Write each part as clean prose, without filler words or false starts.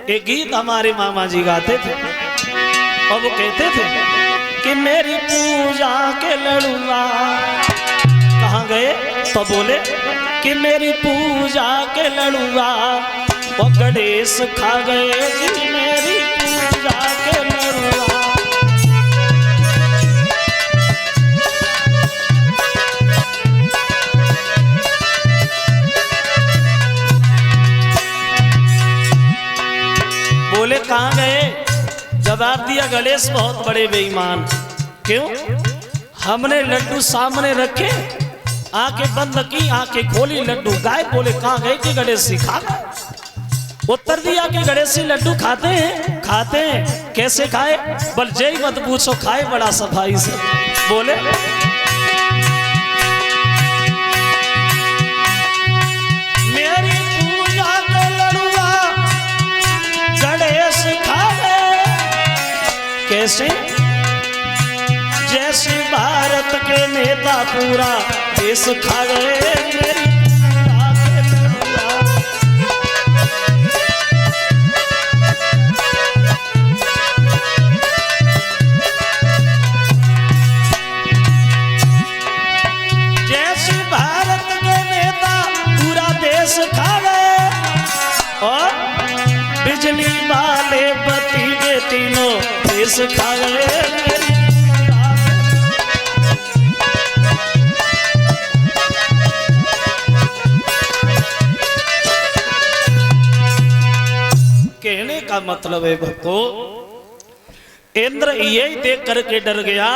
एक गीत हमारे मामा जी गाते थे और वो कहते थे कि मेरी पूजा के लड़ुआ कहाँ गए, तो बोले कि मेरी पूजा के लड़ुआ वो गणेश खा गए जी, मेरी पूजा के लड़ुआ। बोले कहाँ गए, जवाब दिया गणेश बहुत बड़े बेईमान। क्यों? हमने लड्डू सामने रखे, आंखें बंद की, आंखें खोली, लड्डू गायब। बोले कहाँ गए कि गणेश जी खा गए। उत्तर दिया कि गणेश जी लड्डू खाते हैं, खाते हैं। कैसे खाए? बल जय मत पूछो, खाए बड़ा सफाई से। बोले मेरी पूजा के लड़ुआ गणेश खा गए। कैसे? जैसे भारत के नेता पूरा देश खा गए, मेरी पूजा के लड़ुआ। जैसे भारत के नेता पूरा देश खा गए और बिजली वाले बत्ती के तीनों देश खा गए, मेरी कहने का मतलब है भक्तों, इंद्र यही देख करके डर गया,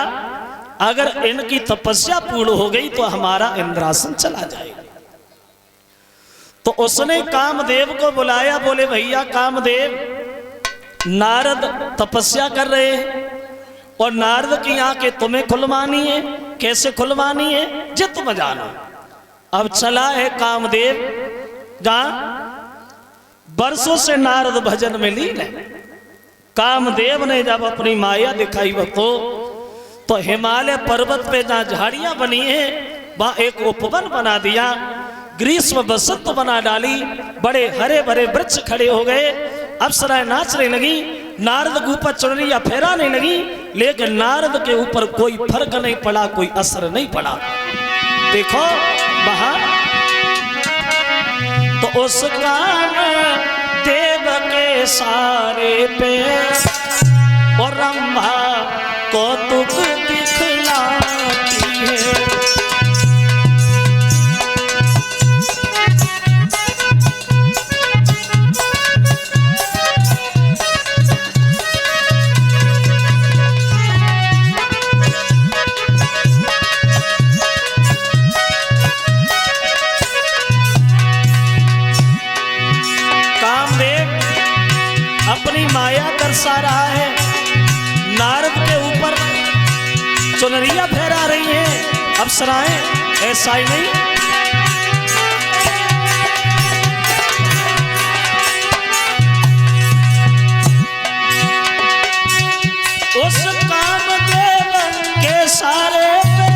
अगर इनकी तपस्या पूर्ण हो गई तो हमारा इंद्रासन चला जाएगा। तो उसने कामदेव को बुलाया। बोले भैया कामदेव, नारद तपस्या कर रहे हैं और नारद की आंखें तुम्हें खुलवानी है। कैसे खुलवानी है? जे तुम जानो। अब चला है कामदेव, जहां बरसों से नारद भजन में लीन है। कामदेव ने जब अपनी माया दिखाई भक्तों, तो हिमालय पर्वत पे जहां झाड़ियां बनी है वहां एक उपवन बना दिया, ग्रीष्म बसंत बना डाली, बड़े हरे भरे वृक्ष खड़े हो गए, अप्सराएं नाचने लगी, नारद के ऊपर चुनरियां फहराने लगी, लेकिन नारद के ऊपर कोई फर्क नहीं पड़ा, कोई असर नहीं पड़ा। देखो वहां तो उस कान देव के सारे पे और रंभा कौतुक दिखलाती है। अपनी माया दर्शा रहा है, नारद के ऊपर चुनरियां फहरा रही हैं अप्सराएं। ऐसा ही नहीं, उस कामदेव के सारे पे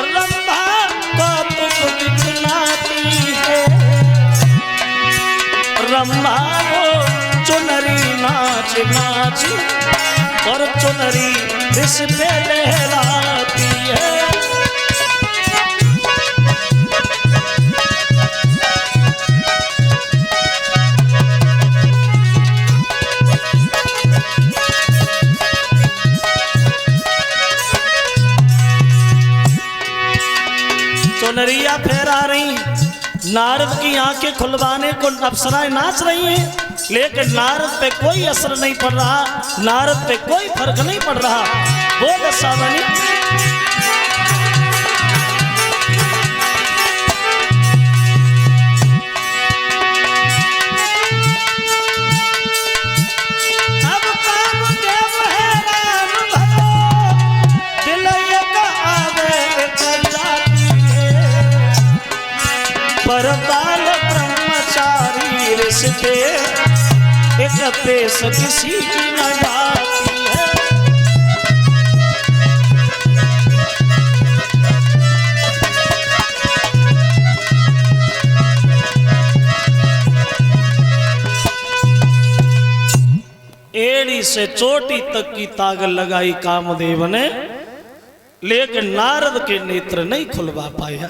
रंभा कौतुक दिखलाती है। रंभा चुनरी नाच नाच और चुनरी इस पे लहराती है। चुनरिया फहरा रही, नारद की आंखें खुलवाने को अप्सराएं नाच रही हैं, लेकिन नारद पे कोई असर नहीं पड़ रहा, नारद पे कोई फर्क नहीं पड़ रहा। वो दशा बनी। अब कामदेव हैरान भयो, दिल एक आवे चलाती है, पर बाल ब्रह्मचारी रिश्ते एक पेश किसी की न जाती है। एड़ी से चोटी तक की ताकत लगाई कामदेव ने, लेकिन नारद के नेत्र नहीं खुलवा पाया।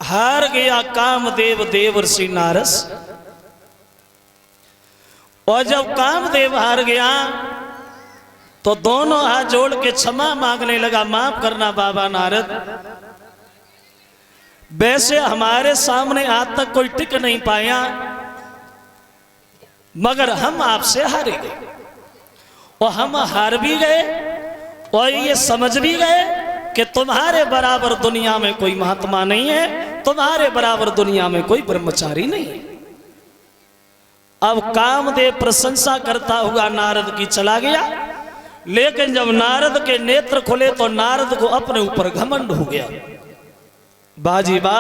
हार गया कामदेव देवर्षि नारद। और जब कामदेव हार गया तो दोनों हाथ जोड़ के क्षमा मांगने लगा, माफ करना बाबा नारद, वैसे हमारे सामने आज तक कोई टिक नहीं पाया, मगर हम आपसे हार गए। और हम हार भी गए और ये समझ भी गए कि तुम्हारे बराबर दुनिया में कोई महात्मा नहीं है, तुम्हारे बराबर दुनिया में कोई ब्रह्मचारी नहीं है। अब कामदेव प्रशंसा करता हुआ नारद की चला गया, लेकिन जब नारद के नेत्र खुले तो नारद को अपने ऊपर घमंड हो गया। बाजी बा,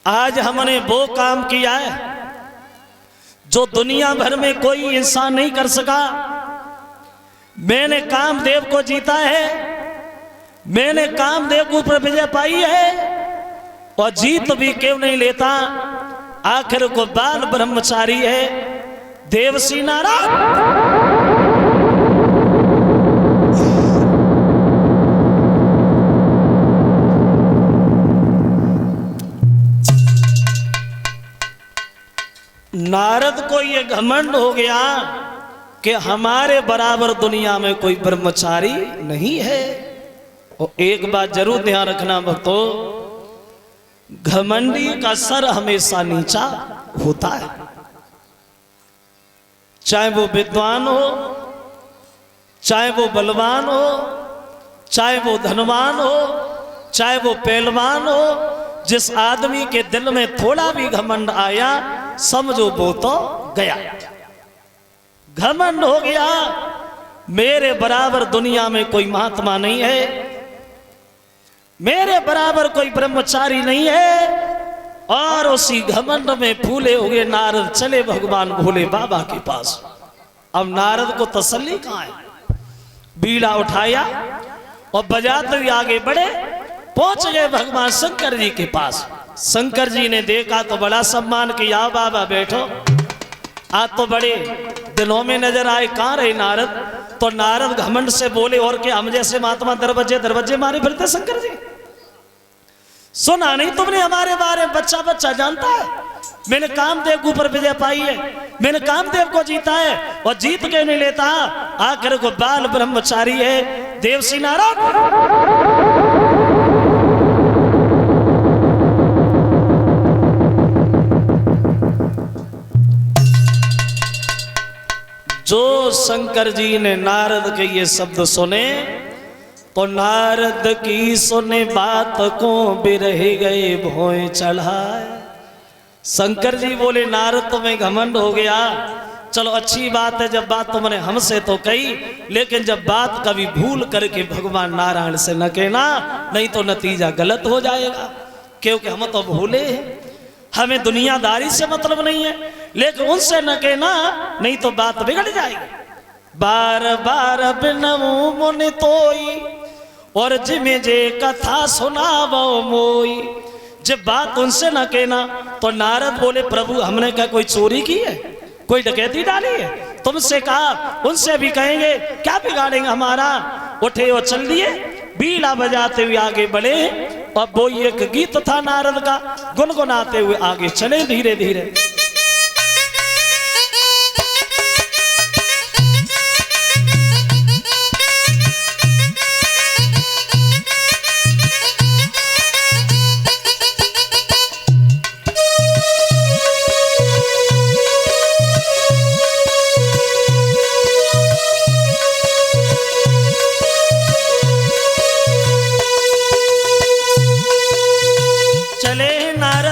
आज हमने वो काम किया है जो दुनिया भर में कोई इंसान नहीं कर सका। मैंने कामदेव को जीता है, मैंने कामदेव के ऊपर विजय पाई है, और जीत भी क्यों नहीं लेता, आखिर को बाल ब्रह्मचारी है देवर्षि नारद। नारद को ये घमंड हो गया कि हमारे बराबर दुनिया में कोई ब्रह्मचारी नहीं है। और एक बात जरूर ध्यान रखना भक्तों, घमंडी का सर हमेशा नीचा होता है, चाहे वो विद्वान हो, चाहे वो बलवान हो, चाहे वो धनवान हो, चाहे वो पहलवान हो। जिस आदमी के दिल में थोड़ा भी घमंड आया, समझो वो तो गया। घमंड हो गया, मेरे बराबर दुनिया में कोई महात्मा नहीं है, मेरे बराबर कोई ब्रह्मचारी नहीं है। और उसी घमंड में फूले हुए नारद चले भगवान भोले बाबा के पास। अब नारद को तसल्ली कहां है, बीड़ा उठाया और बजाते हुए आगे बढ़े, पहुंच गए भगवान शंकर जी के पास। शंकर जी ने देखा तो बड़ा सम्मान किया, बाबा बैठो, आज तो बड़े दिनों में नजर आए, कहां रहे नारद। तो नारद घमंड से बोले, और क्या हम जैसे महात्मा दरवाजे दरवाजे मारे फिरते शंकर जी? सुना नहीं तुमने हमारे बारे में? बच्चा बच्चा जानता है, मैंने कामदेव के ऊपर विजय पाई है, मैंने कामदेव को जीता है, और जीत के नहीं लेता, आखिर को बाल ब्रह्मचारी है देवर्षि नारद। जो शंकर जी ने नारद के ये शब्द सुने तो नारद की सुने बात को बिरह गए भोए चढ़ाए। शंकर जी बोले, नारद तुम्हें घमंड हो गया, चलो अच्छी बात है, जब बात तुमने हमसे तो कही, लेकिन जब बात कभी भूल करके भगवान नारायण से न कहना, नहीं तो नतीजा गलत हो जाएगा, क्योंकि हम तो भूले हैं, हमें दुनियादारी से मतलब नहीं है, लेकिन उनसे न कहना, नहीं तो बात बिगड़ जाएगी। बार बार बिनऊ मुनि तोई, और जिमे जे कथा सुनावो मोई। जब बात उनसे न कहना तो नारद बोले, प्रभु हमने क्या कोई चोरी की है, कोई डकैती डाली है? तुमसे कहा, उनसे भी कहेंगे, क्या बिगाड़ेंगे हमारा। उठे और चल दिए, बीड़ा बजाते हुए आगे बढ़े, और वो एक गीत था नारद का, गुनगुनाते हुए आगे चले धीरे धीरे।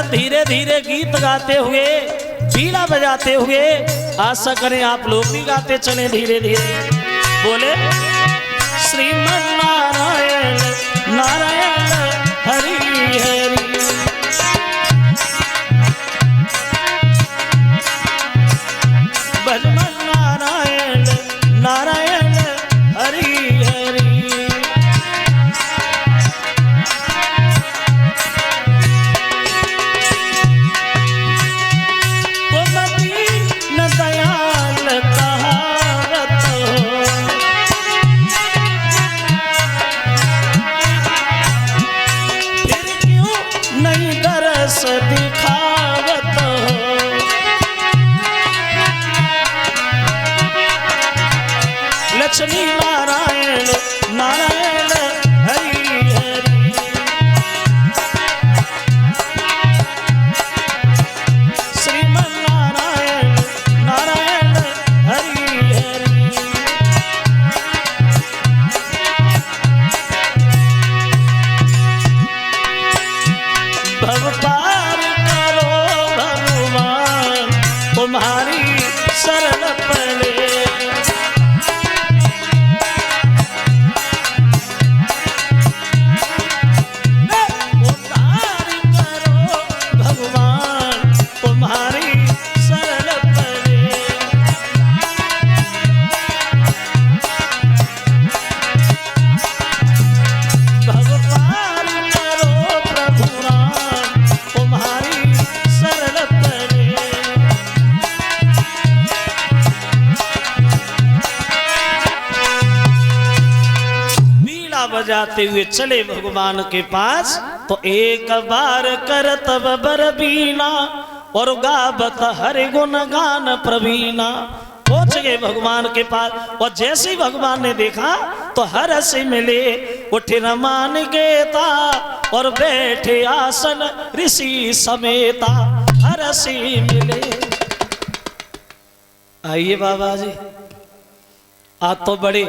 धीरे धीरे गीत गाते हुए, बीड़ा बजाते हुए, आशा करें आप लोग भी गाते चले धीरे धीरे। बोले, श्रीमन नारायण नारायण हरि हरि, भजमन नारायण नारायण हरि हरि। पार करो भगवान तुम्हारी शरण पड़े। बजाते हुए चले भगवान के पास, तो एक बार कर तब बर बीना और गावत हरि गुण गान प्रवीणा। पहुंच गए भगवान के पास, और जैसे ही भगवान ने देखा तो हर से मिले उठे रमान गेता और बैठे आसन ऋषि समेता। हर से मिले। आइए बाबा जी, आज तो बड़े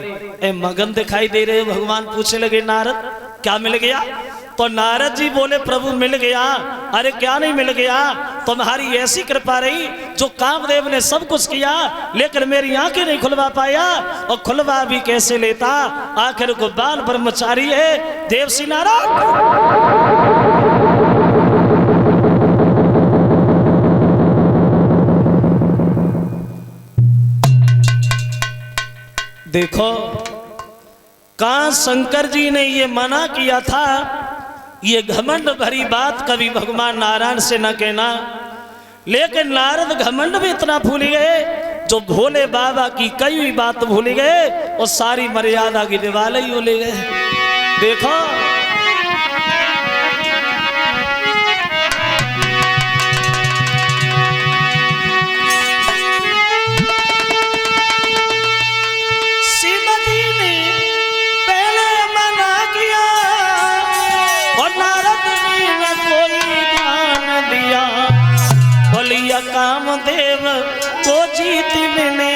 मगन दिखाई दे रहे। भगवान पूछने लगे नारद क्या मिल गया? तो नारद जी बोले प्रभु मिल गया। अरे क्या नहीं मिल गया? तुम्हारी ऐसी कृपा रही जो कामदेव ने सब कुछ किया लेकिन मेरी आंखें नहीं खुलवा पाया, और खुलवा भी कैसे लेता, आखिर को बाल ब्रह्मचारी है देवसी नारद। देखो कहां शंकर जी ने ये मना किया था, ये घमंड भरी बात कभी भगवान नारायण से न कहना। लेकिन नारद घमंड में इतना भूल गए जो भोले बाबा की कई हुई बात भूल गए और सारी मर्यादा की दिवाले ही भूल गए। देखो कामदेव को जीत मिले